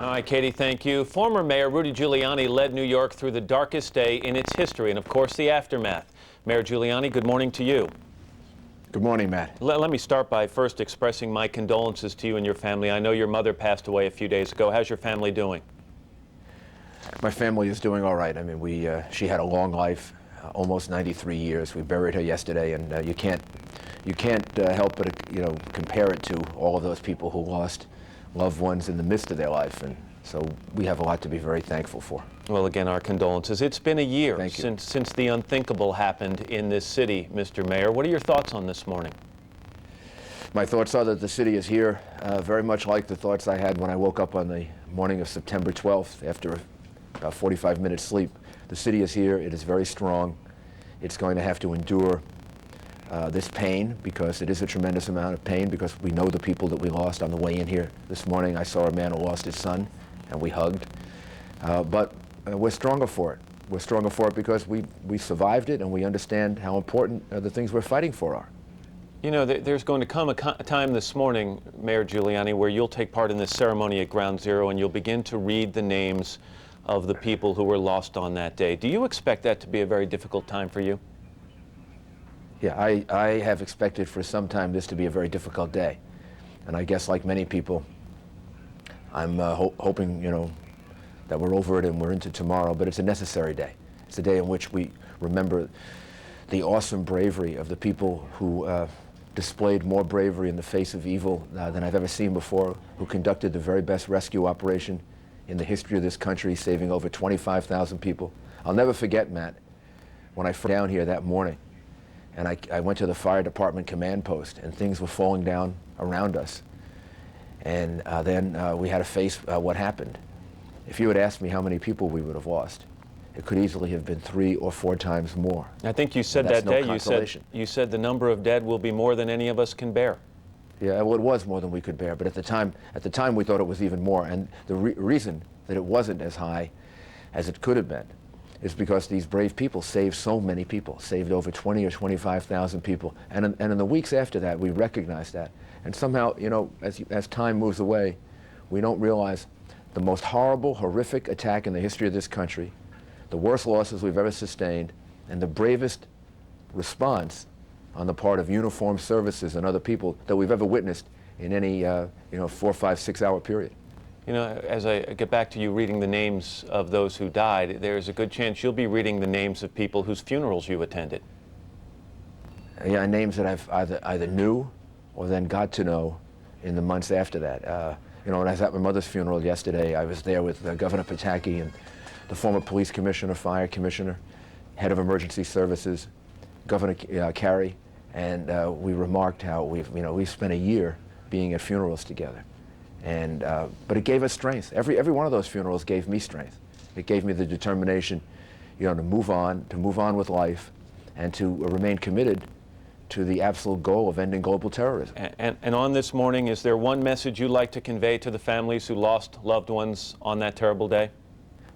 All right, Katie, thank you. Former Mayor Rudy Giuliani led New York through the darkest day in its history and, of course, the aftermath. Mayor Giuliani, good morning to you. Good morning, Matt. Let me start by first expressing my condolences to you and your family. I know your mother passed away a few days ago. How's your family doing? My family is doing all right. I mean, she had a long life, almost 93 years. We buried her yesterday, and you can't help but compare it to all of those people who lost loved ones in the midst of their life, and so we have a lot to be very thankful for. Well, again, our condolences. It's been a year since the unthinkable happened in this city, Mr. Mayor. What are your thoughts on this morning? My thoughts are that the city is here, very much like the thoughts I had when I woke up on the morning of September 12th after about 45 minutes sleep. The city is here. It is very strong. It's going to have to endure this pain, because it is a tremendous amount of pain, because we know the people that we lost. On the way in here this morning, I saw a man who lost his son, and we hugged. But we're stronger for it. We're stronger for it because we survived it, and we understand how important the things we're fighting for are. You know, there's going to come a time this morning, Mayor Giuliani, where you'll take part in this ceremony at Ground Zero, and you'll begin to read the names of the people who were lost on that day. Do you expect that to be a very difficult time for you? Yeah, I have expected for some time this to be a very difficult day. And I guess, like many people, I'm hoping, that we're over it and we're into tomorrow, but it's a necessary day. It's a day in which we remember the awesome bravery of the people who displayed more bravery in the face of evil than I've ever seen before, who conducted the very best rescue operation in the history of this country, saving over 25,000 people. I'll never forget, Matt, when I flew down here that morning, and I went to the fire department command post, and things were falling down around us. And then we had to face what happened. If you had asked me how many people we would have lost, it could easily have been 3 or 4 times more. I think you said that day, you said the number of dead will be more than any of us can bear. Yeah, well, it was more than we could bear, but at the time we thought it was even more. And the reason that it wasn't as high as it could have been is because these brave people saved so many people, saved over 20 or 25,000 people. And in the weeks after that, we recognized that. And somehow, as time moves away, we don't realize the most horrible, horrific attack in the history of this country, the worst losses we've ever sustained, and the bravest response on the part of uniformed services and other people that we've ever witnessed in any 4, 5, 6 hour period. As I get back to you reading the names of those who died, there's a good chance you'll be reading the names of people whose funerals you attended. Yeah, names that I've either knew or then got to know in the months after that. When I was at my mother's funeral yesterday, I was there with Governor Pataki and the former police commissioner, fire commissioner, head of emergency services, Governor Carey, and we remarked how we've spent a year being at funerals together. But it gave us strength. Every one of those funerals gave me strength. It gave me the determination, to move on with life, and to remain committed to the absolute goal of ending global terrorism. And on this morning, is there one message you'd like to convey to the families who lost loved ones on that terrible day?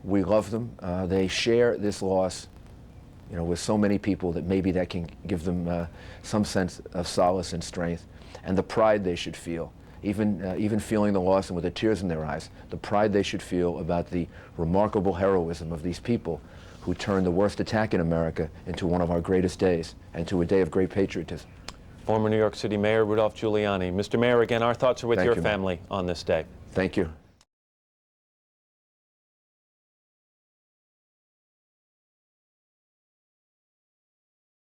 We love them. They share this loss, with so many people, that maybe that can give them some sense of solace and strength, and the pride they should feel. Even feeling the loss and with the tears in their eyes, the pride they should feel about the remarkable heroism of these people who turned the worst attack in America into one of our greatest days, and to a day of great patriotism. Former New York City Mayor Rudolph Giuliani. Mr. Mayor, again, our thoughts are with your family on this day. Thank you.